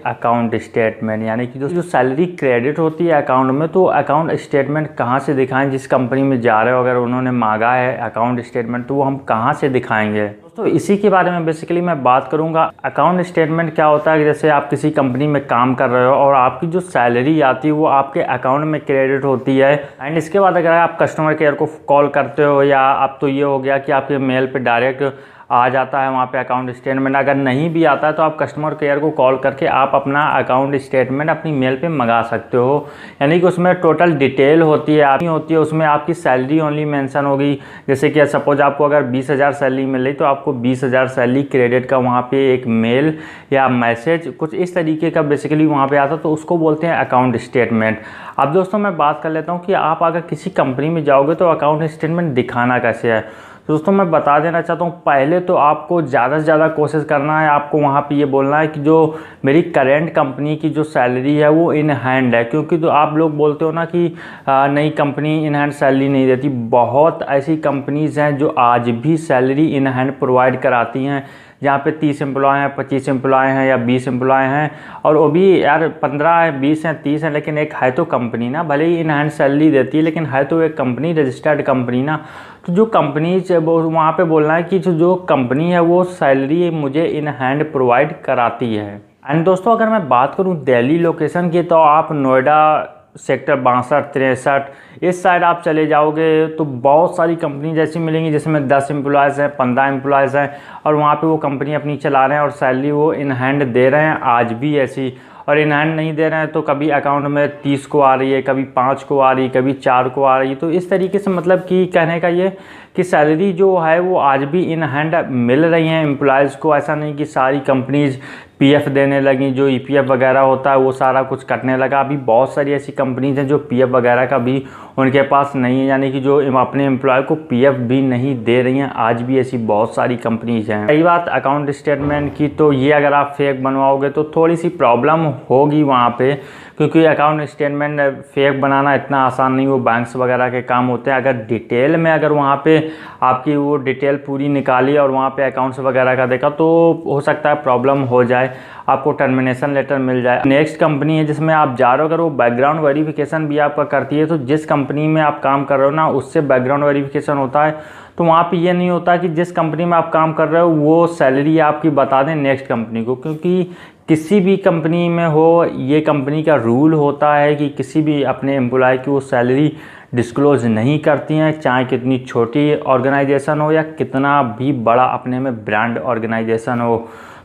Account statement, यानी कि जो सैलरी क्रेडिट होती है अकाउंट में, तो अकाउंट स्टेटमेंट कहाँ से दिखाएं। जिस कंपनी में जा रहे हो अगर उन्होंने मांगा है अकाउंट स्टेटमेंट, तो वो हम कहाँ से दिखाएंगे। तो इसी के बारे में बेसिकली मैं बात करूंगा। अकाउंट स्टेटमेंट क्या होता है कि जैसे आप किसी कंपनी में काम कर रहे हो और आपकी जो सैलरी आती है वो आपके अकाउंट में क्रेडिट होती है। एंड इसके बाद अगर आप कस्टमर केयर को कॉल करते हो, या अब तो ये हो गया कि आपके मेल पे डायरेक्ट आ जाता है वहाँ पे अकाउंट स्टेटमेंट, अगर नहीं भी आता है तो आप कस्टमर केयर को कॉल करके आप अपना अकाउंट स्टेटमेंट अपनी मेल पे मंगा सकते हो। यानी कि उसमें टोटल डिटेल होती है उसमें आपकी सैलरी ओनली मेंशन होगी। जैसे कि सपोज आपको अगर 20,000 सैलरी मिल रही तो आपको 20,000 सैलरी क्रेडिट का वहाँ पे एक मेल या मैसेज कुछ इस तरीके का बेसिकली वहाँ पे आता, तो उसको बोलते हैं अकाउंट स्टेटमेंट। अब दोस्तों मैं बात कर लेता हूँ कि आप अगर किसी कंपनी में जाओगे तो अकाउंट स्टेटमेंट दिखाना कैसे है। तो दोस्तों मैं बता देना चाहता हूँ, पहले तो आपको ज़्यादा से ज़्यादा कोशिश करना है, आपको वहाँ पे ये बोलना है कि जो मेरी करेंट कंपनी की जो सैलरी है वो इन हैंड है। क्योंकि तो आप लोग बोलते हो ना कि नई कंपनी इन हैंड सैलरी नहीं देती, बहुत ऐसी कंपनीज़ हैं जो आज भी सैलरी इन हैंड प्रोवाइड कराती हैं, जहाँ पे 30 एम्प्लॉय हैं, 25 एम्प्लॉय हैं या 20 एम्प्लॉय हैं, और वो भी यार 15 है, 20 हैं, 30 हैं, लेकिन एक है तो कंपनी ना, भले ही इन हैंड सैलरी देती है लेकिन है तो एक कंपनी, रजिस्टर्ड कंपनी ना। तो जो कंपनी वो वहाँ पे बोलना है कि जो कंपनी है वो सैलरी मुझे इन हैंड प्रोवाइड कराती है। एंड दोस्तों अगर मैं बात करूँ दिल्ली लोकेशन की, तो आप नोएडा सेक्टर 62, 63 इस साइड आप चले जाओगे तो बहुत सारी कंपनी जैसी मिलेंगी जिसमें 10 एम्प्लॉयज़ हैं, 15 एम्प्लॉयज़ हैं, और वहाँ पे वो कंपनी अपनी चला रहे हैं और सैलरी वो इन हैंड दे रहे हैं आज भी ऐसी। और इन हैंड नहीं दे रहे हैं तो कभी अकाउंट में 30 को आ रही है, कभी 5 को आ रही है, कभी 4 को आ रही है। तो इस तरीके से मतलब कि कहने का ये कि सैलरी जो है वो आज भी इन हैंड मिल रही हैं एम्प्लॉयज़ को। ऐसा नहीं कि सारी कंपनीज़ पीएफ देने लगी, जो ईपीएफ वगैरह होता है वो सारा कुछ कटने लगा। अभी बहुत सारी ऐसी कंपनीज हैं जो पीएफ वगैरह का भी उनके पास नहीं है, यानी कि जो अपने एम्प्लॉय को पीएफ भी नहीं दे रही हैं। आज भी ऐसी बहुत सारी कंपनीज हैं। रही बात अकाउंट स्टेटमेंट की, तो ये अगर आप फेक बनवाओगे तो थोड़ी सी प्रॉब्लम होगी वहाँ पे, क्योंकि अकाउंट स्टेटमेंट फेक बनाना इतना आसान नहीं, वो बैंक्स वगैरह के काम होते हैं। अगर डिटेल में अगर वहाँ पे आपकी वो डिटेल पूरी निकाली और वहाँ पे अकाउंट्स वगैरह का देखा तो हो सकता है प्रॉब्लम हो जाए, आपको टर्मिनेशन लेटर मिल जाए। नेक्स्ट कंपनी है जिसमें आप जा रहे हो, अगर वो बैकग्राउंड वेरिफिकेशन भी आपका करती है, तो जिस कंपनी में आप काम कर रहे हो ना उससे बैकग्राउंड वेरिफिकेशन होता है, तो वहाँ पे ये नहीं होता कि जिस कंपनी में आप काम कर रहे हो वो सैलरी आपकी बता दें नेक्स्ट कंपनी को। क्योंकि किसी भी कंपनी में हो, ये कंपनी का रूल होता है कि किसी भी अपने एम्प्लॉय की वो सैलरी डिस्क्लोज नहीं करती हैं, चाहे कितनी छोटी ऑर्गेनाइजेशन हो या कितना भी बड़ा अपने में ब्रांड ऑर्गेनाइजेशन हो।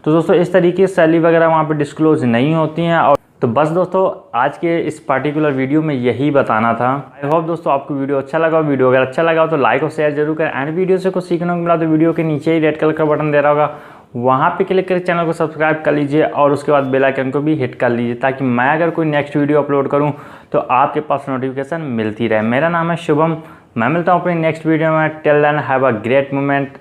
तो दोस्तों इस तरीके से सैलरी वगैरह वहाँ पे डिस्क्लोज नहीं होती हैं। और तो बस दोस्तों आज के इस पर्टिकुलर वीडियो में यही बताना था। आई होप दोस्तों आपको वीडियो अच्छा लगा। वीडियो अगर अच्छा लगा हो तो लाइक और शेयर जरूर करें। एंड वीडियो से कुछ सीखने को मिला तो वीडियो के नीचे ही रेड कलर का बटन दे रहा होगा, वहाँ पे क्लिक करके चैनल को सब्सक्राइब कर लीजिए और उसके बाद बेल आइकन को भी हिट कर लीजिए, ताकि मैं अगर कोई नेक्स्ट वीडियो अपलोड करूँ तो आपके पास नोटिफिकेशन मिलती रहे। मेरा नाम है शुभम, मैं मिलता हूँ अपनी नेक्स्ट वीडियो में। Till then have a great moment.